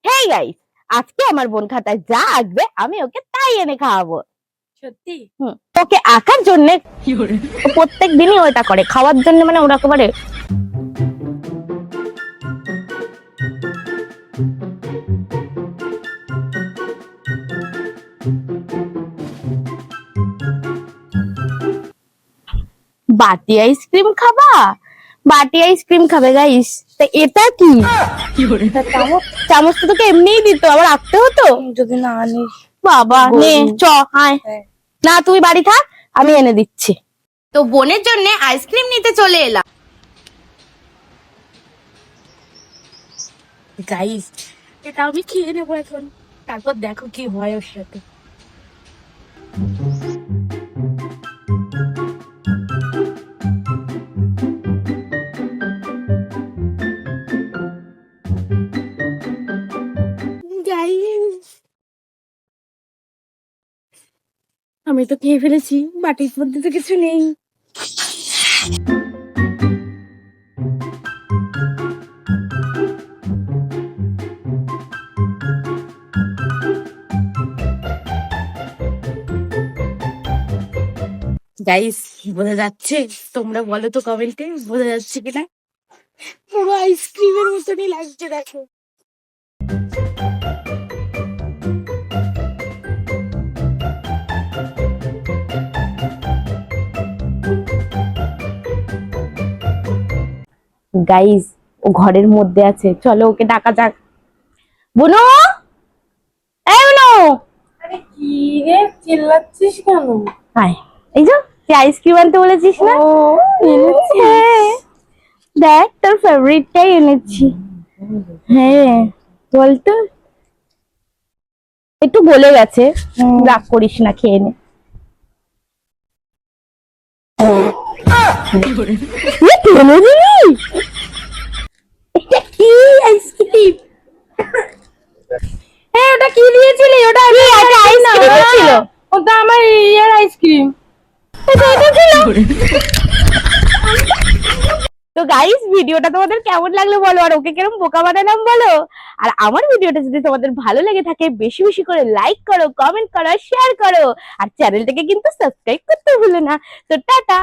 Hey guys, আজকে আমার বোন খাতায় যা আসবে আমি ওকে তাই এনে খাওয়াবো। সত্যি? ওকে আঁকার জন্য প্রত্যেক দিনই ওটা করে, খাওয়ার জন্য মানে ওরা একেবারে বাটি আইসক্রিম খাবা, বাটি আইসক্রিম খাবে গাইস। তা এটা কি চামচ তো তোকে এমনিই দিত, আবার আঁকতে হতো যদি না আনিস। বাবা নে চ আয়। হ্যাঁ। না তুই বাড়ি থাক, আমি এনে দিচ্ছি। তো বোনের জন্য আইসক্রিম নিতে চলে এলাম। গাইস, এটা আমি খেয়ে নেবো এখন, তারপর দেখো কি হয় ওর সাথে। গাইস, আমি তো খেয়ে ফেলেছি, বাটির মধ্যে তো কিছু নেই। গাইস, বোঝা যাচ্ছে? তোমরা বলো তো কমেন্টে, বোঝা যাচ্ছে কিনা? পুরো আইসক্রিমের মতনই লাগছে, দেখো। গাইস, ও ঘরের মধ্যে আছে, চলো ওকে ডাকা যাক। বুনু, এই বুনু, আরে কি রে, চিল্লাচ্ছিস কেন? হাই, এই যে তুই আইসক্রিম আনতে বলেছিস না, ও, এনেছিস? হ্যাঁ, দেখ তোর ফেভারিটটাই এনেছি। হ্যাঁ বলতো, একটু গলে গেছে, রাগ করিস না, খেয়ে নে। এটা কি আইসক্রিম? হ্যাঁ, ওটা কি দিয়েছিলি? ওটা আইসক্রিম ছিল, ওটা আমার ইয়ার আইসক্রিম। তো গাইস, ভিডিওটা তোমাদের কেমন লাগলো বলো, আর ওকে কিরকম বোকা বানালাম বলো। আর আমার ভিডিওটা যদি তোমাদের ভালো লেগে থাকে, বেশি বেশি করে লাইক করো, কমেন্ট করো, শেয়ার করো, আর চ্যানেলটাকে কিন্তু সাবস্ক্রাইব করতে ভুলো না। তো টাটা।